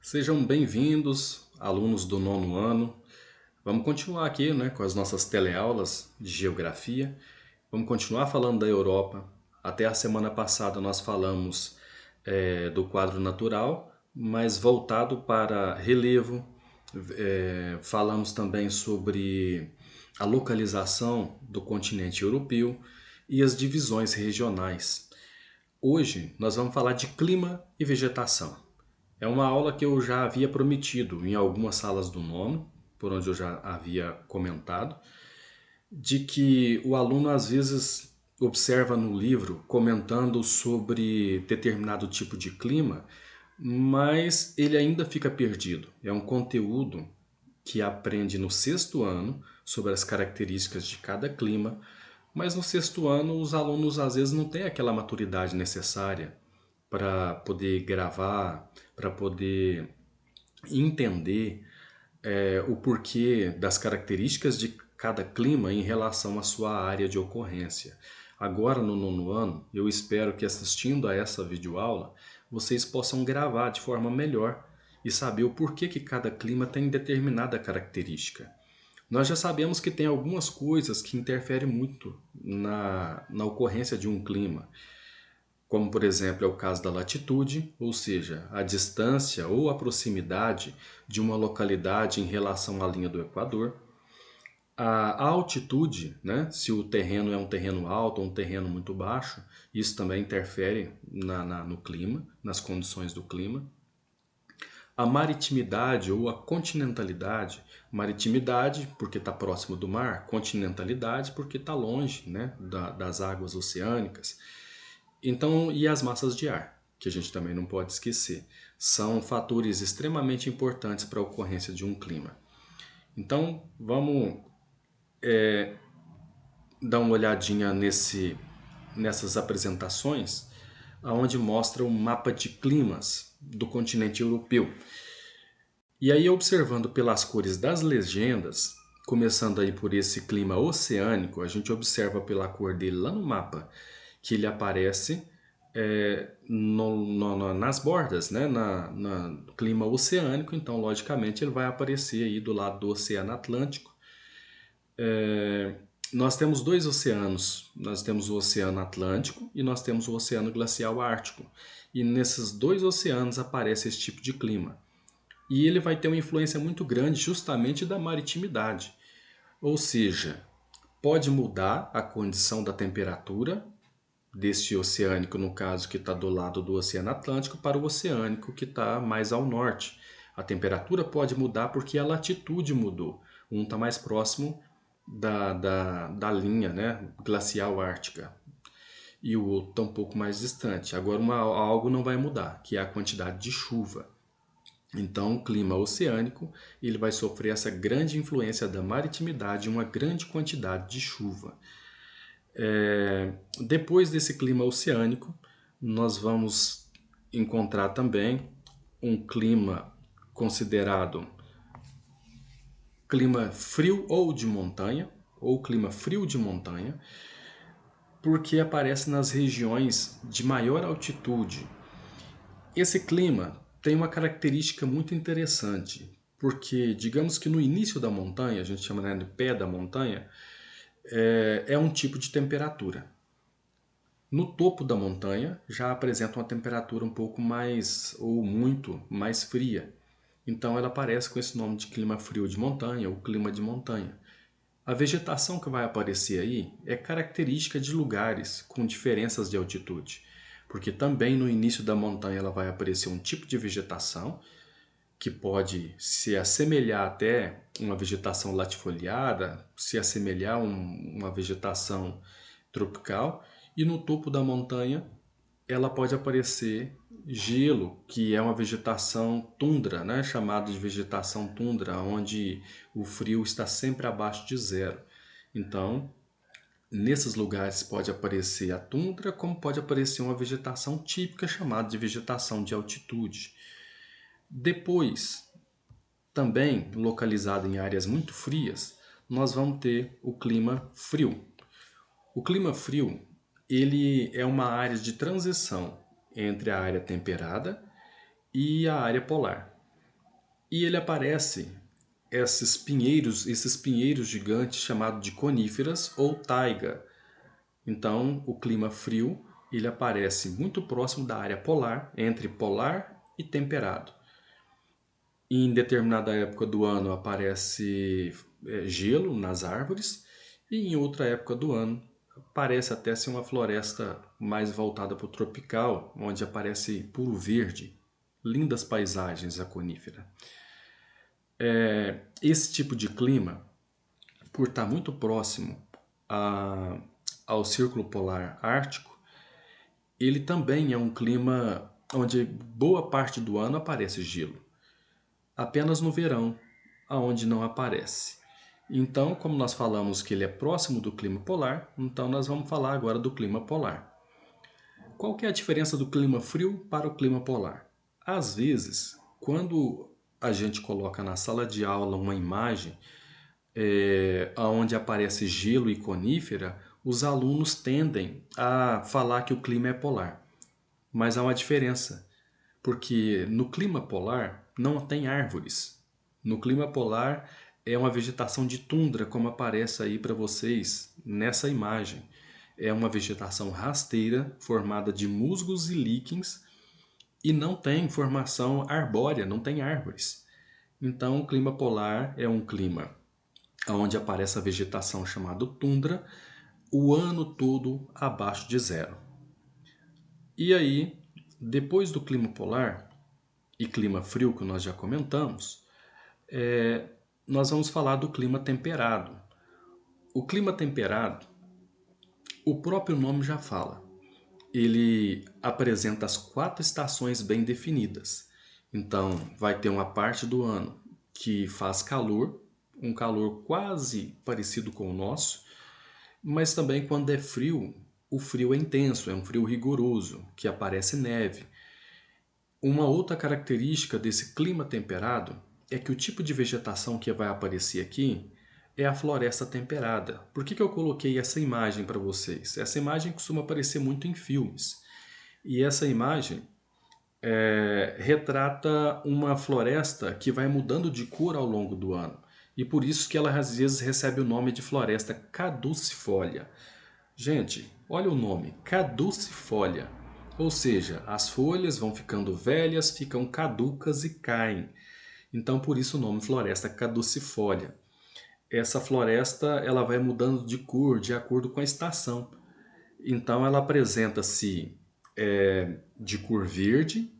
Sejam bem-vindos, alunos do nono ano. Vamos continuar aqui, com as nossas teleaulas de geografia. Vamos continuar falando da Europa. Até a semana passada nós falamos do quadro natural, mas voltado para relevo. Falamos também sobre a localização do continente europeu e as divisões regionais. Hoje nós vamos falar de clima e vegetação. É uma aula que eu já havia prometido em algumas salas do nono, por onde eu já havia comentado, de que o aluno às vezes observa no livro comentando sobre determinado tipo de clima, mas ele ainda fica perdido. É um conteúdo que aprende no sexto ano sobre as características de cada clima, mas no sexto ano os alunos às vezes não têm aquela maturidade necessária para poder gravar, para poder entender o porquê das características de cada clima em relação à sua área de ocorrência. Agora, no nono ano, eu espero que assistindo a essa videoaula, vocês possam gravar de forma melhor e saber o porquê que cada clima tem determinada característica. Nós já sabemos que tem algumas coisas que interferem muito na ocorrência de um clima, como por exemplo é o caso da latitude, ou seja, a distância ou a proximidade de uma localidade em relação à linha do Equador. A altitude, se o terreno é um terreno alto ou um terreno muito baixo, isso também interfere no clima, nas condições do clima. A maritimidade ou a continentalidade, maritimidade porque está próximo do mar, continentalidade porque está longe, das águas oceânicas. Então, e as massas de ar, que a gente também não pode esquecer, são fatores extremamente importantes para a ocorrência de um clima. Então, vamos dar uma olhadinha nessas apresentações, onde mostra um mapa de climas do continente europeu. E aí, observando pelas cores das legendas, começando aí por esse clima oceânico, a gente observa pela cor dele lá no mapa, que ele aparece nas bordas, no clima oceânico, então logicamente ele vai aparecer aí do lado do Oceano Atlântico. Nós temos dois oceanos, nós temos o Oceano Atlântico e nós temos o Oceano Glacial Ártico. E nesses dois oceanos aparece esse tipo de clima. E ele vai ter uma influência muito grande justamente da maritimidade. Ou seja, pode mudar a condição da temperatura deste oceânico, no caso que está do lado do Oceano Atlântico, para o oceânico que está mais ao norte. A temperatura pode mudar porque a latitude mudou. Um está mais próximo da linha glacial ártica e o outro está um pouco mais distante. Agora algo não vai mudar, que é a quantidade de chuva. Então, o clima oceânico ele vai sofrer essa grande influência da maritimidade e uma grande quantidade de chuva. Depois desse clima oceânico, nós vamos encontrar também um clima considerado clima frio ou clima frio de montanha, porque aparece nas regiões de maior altitude. Esse clima tem uma característica muito interessante, porque digamos que no início da montanha, a gente chama de pé da montanha, é um tipo de temperatura. No topo da montanha já apresenta uma temperatura um pouco mais, ou muito mais fria. Então ela aparece com esse nome de clima frio de montanha ou clima de montanha. A vegetação que vai aparecer aí é característica de lugares com diferenças de altitude, porque também no início da montanha ela vai aparecer um tipo de vegetação que pode se assemelhar até uma vegetação latifoliada, se assemelhar a uma vegetação tropical, e no topo da montanha ela pode aparecer gelo, que é uma vegetação tundra, chamada de vegetação tundra, onde o frio está sempre abaixo de zero. Então, nesses lugares pode aparecer a tundra, como pode aparecer uma vegetação típica chamada de vegetação de altitude. Depois, também localizado em áreas muito frias, nós vamos ter o clima frio. O clima frio ele é uma área de transição entre a área temperada e a área polar. e ele aparece esses pinheiros gigantes chamados de coníferas ou taiga. Então, o clima frio ele aparece muito próximo da área polar, entre polar e temperado. Em determinada época do ano aparece gelo nas árvores e em outra época do ano parece até ser uma floresta mais voltada para o tropical, onde aparece puro verde, lindas paisagens a conífera. Esse tipo de clima, por estar muito próximo ao Círculo Polar Ártico, ele também é um clima onde boa parte do ano aparece gelo. Apenas no verão, aonde não aparece. Então, como nós falamos que ele é próximo do clima polar, então nós vamos falar agora do clima polar. Qual que é a diferença do clima frio para o clima polar? Às vezes, quando a gente coloca na sala de aula uma imagem onde aparece gelo e conífera, os alunos tendem a falar que o clima é polar. Mas há uma diferença, porque no clima polar não tem árvores. No clima polar é uma vegetação de tundra, como aparece aí para vocês nessa imagem. É uma vegetação rasteira formada de musgos e líquens e não tem formação arbórea, não tem árvores. Então, o clima polar é um clima onde aparece a vegetação chamada tundra o ano todo abaixo de zero. E aí, depois do clima polar e clima frio que nós já comentamos, nós vamos falar do clima temperado. O clima temperado, o próprio nome já fala. Ele apresenta as 4 estações bem definidas. Então, vai ter uma parte do ano que faz calor, um calor quase parecido com o nosso, mas também quando é frio, o frio é intenso, é um frio rigoroso, que aparece neve. Uma outra característica desse clima temperado é que o tipo de vegetação que vai aparecer aqui é a floresta temperada. Por que eu coloquei essa imagem para vocês? Essa imagem costuma aparecer muito em filmes. E essa imagem retrata uma floresta que vai mudando de cor ao longo do ano. E por isso que ela às vezes recebe o nome de floresta caducifólia. Gente, olha o nome, caducifólia. Ou seja, as folhas vão ficando velhas, ficam caducas e caem. Então, por isso o nome floresta caducifólia. Essa floresta ela vai mudando de cor de acordo com a estação. Então, ela apresenta-se de cor verde,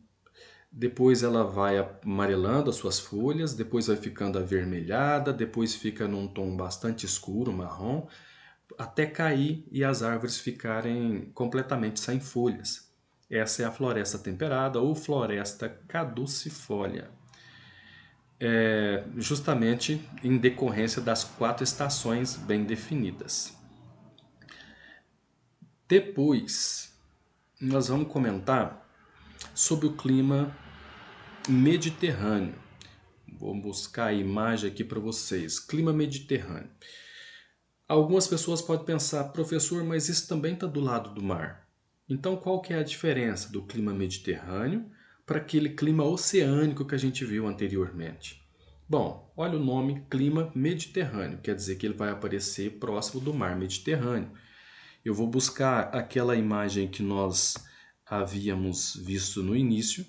depois ela vai amarelando as suas folhas, depois vai ficando avermelhada, depois fica num tom bastante escuro, marrom, até cair e as árvores ficarem completamente sem folhas. Essa é a floresta temperada ou floresta caducifólia. Justamente em decorrência das 4 estações bem definidas. Depois, nós vamos comentar sobre o clima mediterrâneo. Vou buscar a imagem aqui para vocês. Clima mediterrâneo. Algumas pessoas podem pensar, professor, mas isso também está do lado do mar. Então, qual que é a diferença do clima mediterrâneo para aquele clima oceânico que a gente viu anteriormente? Bom, olha o nome clima mediterrâneo, quer dizer que ele vai aparecer próximo do mar Mediterrâneo. Eu vou buscar aquela imagem que nós havíamos visto no início,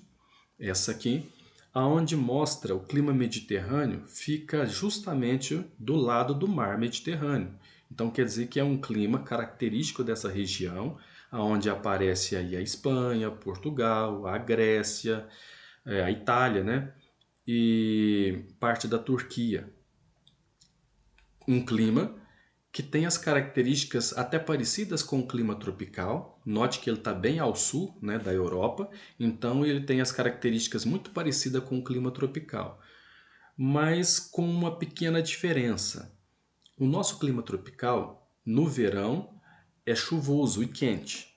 essa aqui, aonde mostra o clima mediterrâneo fica justamente do lado do mar Mediterrâneo. Então quer dizer que é um clima característico dessa região, aonde aparece aí a Espanha, Portugal, a Grécia, a Itália, né? E parte da Turquia. Um clima que tem as características até parecidas com o clima tropical. Note que ele está bem ao sul, né, da Europa, então ele tem as características muito parecidas com o clima tropical, mas com uma pequena diferença. O nosso clima tropical, no verão, é chuvoso e quente,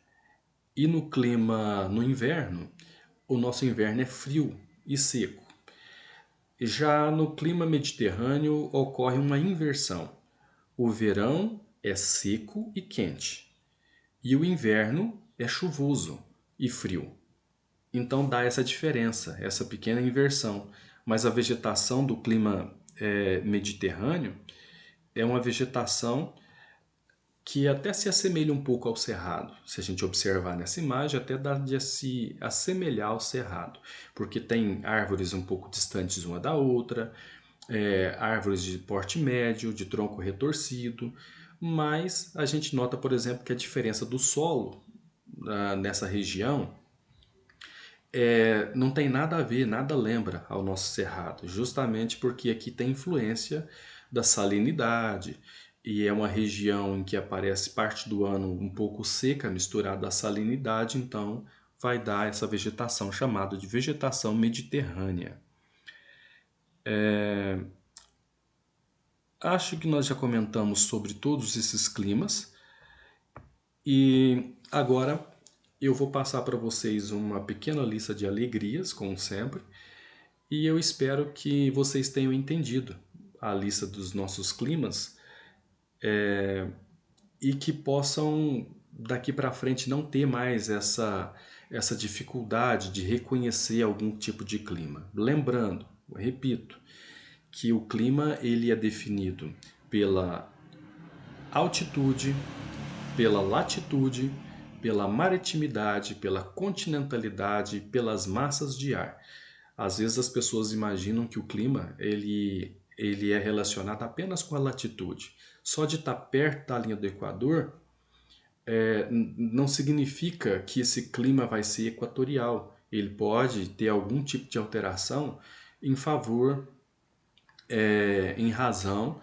e no inverno, o nosso inverno é frio e seco. Já no clima mediterrâneo ocorre uma inversão. O verão é seco e quente, e o inverno é chuvoso e frio. Então dá essa diferença, essa pequena inversão. mas a vegetação do clima mediterrâneo é uma vegetação que até se assemelha um pouco ao cerrado. Se a gente observar nessa imagem, até dá de se assemelhar ao cerrado, porque tem árvores um pouco distantes uma da outra, árvores de porte médio, de tronco retorcido, mas a gente nota, por exemplo, que a diferença do solo nessa região não tem nada a ver, nada lembra ao nosso cerrado, justamente porque aqui tem influência da salinidade e é uma região em que aparece parte do ano um pouco seca, misturada à salinidade, então vai dar essa vegetação chamada de vegetação mediterrânea. Acho que nós já comentamos sobre todos esses climas e agora eu vou passar para vocês uma pequena lista de alegrias, como sempre, e eu espero que vocês tenham entendido a lista dos nossos climas e que possam daqui para frente não ter mais essa dificuldade de reconhecer algum tipo de clima. Lembrando, repito, que o clima ele é definido pela altitude, pela latitude, pela maritimidade, pela continentalidade, pelas massas de ar. Às vezes as pessoas imaginam que o clima ele é relacionado apenas com a latitude. Só de estar perto da linha do Equador não significa que esse clima vai ser equatorial. Ele pode ter algum tipo de alteração em favor, em razão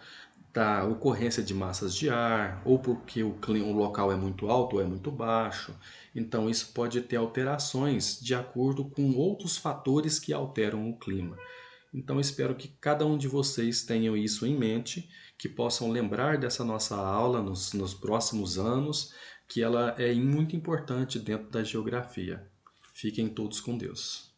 da ocorrência de massas de ar, ou porque o local é muito alto ou é muito baixo. Então isso pode ter alterações de acordo com outros fatores que alteram o clima. Então espero que cada um de vocês tenham isso em mente, que possam lembrar dessa nossa aula nos próximos anos, que ela é muito importante dentro da geografia. Fiquem todos com Deus.